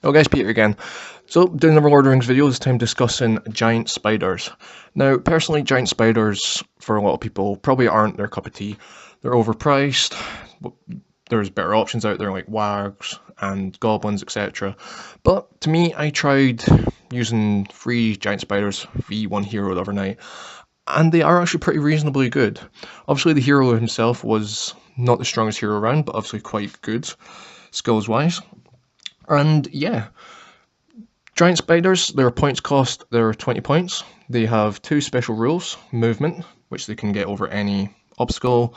Hello guys, Peter again. So, doing another Lord of the Rings video, this time discussing giant spiders. Now, personally, giant spiders, for a lot of people, probably aren't their cup of tea. They're overpriced, there's better options out there like wags and goblins, etc. But, to me, I tried using free giant spiders v1 hero the other night, and they are actually pretty reasonably good. Obviously, the hero himself was not the strongest hero around, but obviously quite good, skills-wise. And yeah, giant spiders, their points cost, they're 20 points. They have two special rules, movement, which they can get over any obstacle,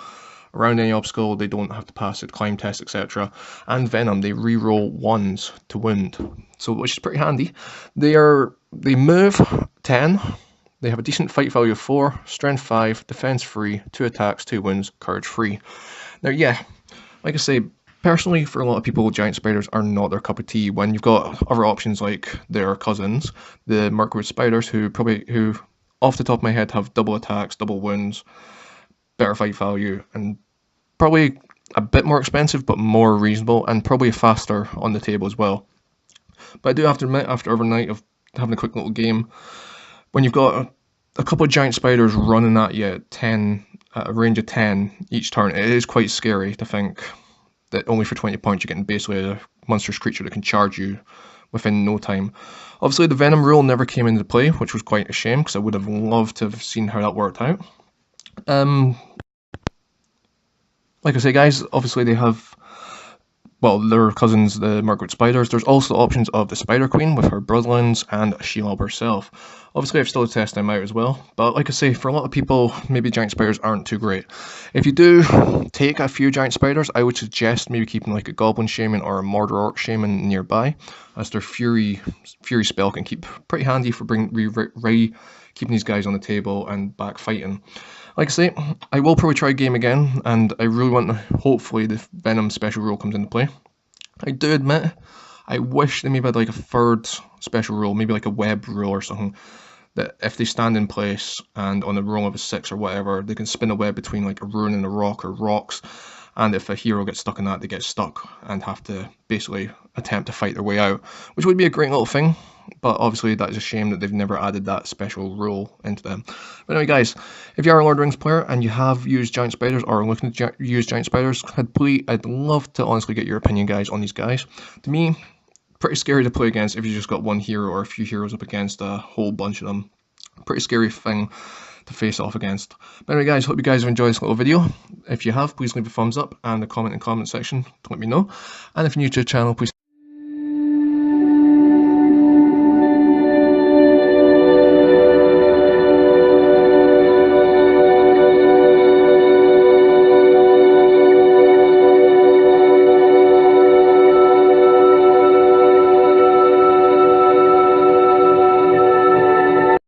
around any obstacle, they don't have to pass a climb test, etc. And Venom, they reroll ones to wound, so which is pretty handy. They move 10, they have a decent fight value of 4, strength 5, defense 3, 2 attacks, 2 wounds, courage 3. Now yeah, like I say, personally, for a lot of people, giant spiders are not their cup of tea when you've got other options like their cousins, the Mirkwood spiders, who off the top of my head have double attacks, double wounds, better fight value, and probably a bit more expensive but more reasonable, and probably faster on the table as well. But I do have to admit, after overnight of having a quick little game, when you've got a couple of giant spiders running at you at a range of 10 each turn, it is quite scary to think that only for 20 points you're getting basically a monstrous creature that can charge you within no time. Obviously the Venom rule never came into play, which was quite a shame because I would have loved to have seen how that worked out. Like I say guys, obviously they have, well, their cousins, the Mirkwood spiders. There's also options of the Spider Queen with her bloodlines and Shelob herself. Obviously I've still tested them out as well, but like I say, for a lot of people, maybe giant spiders aren't too great. If you do take a few giant spiders, I would suggest maybe keeping like a Goblin Shaman or a Mordor Orc Shaman nearby, as their Fury spell can keep pretty handy for keeping these guys on the table and back fighting. Like I say, I will probably try a game again, and I really want to, hopefully the Venom special rule comes into play. I do admit, I wish they maybe had like a third special rule, maybe like a web rule or something, that if they stand in place and on a roll of a 6 or whatever, they can spin a web between like a rune and a rock or rocks, and if a hero gets stuck in that, they get stuck and have to basically attempt to fight their way out, which would be a great little thing. But obviously that is a shame that they've never added that special rule into them. But anyway guys, if you are a Lord of the Rings player and you have used giant spiders or are looking to use giant spiders, I'd love to honestly get your opinion guys on these guys. To me, pretty scary to play against if you just got one hero or a few heroes up against a whole bunch of them. Pretty scary thing to face off against. But anyway guys, hope you guys have enjoyed this little video. If you have, please leave a thumbs up and a comment in the comment section to let me know. And if you're new to the channel, please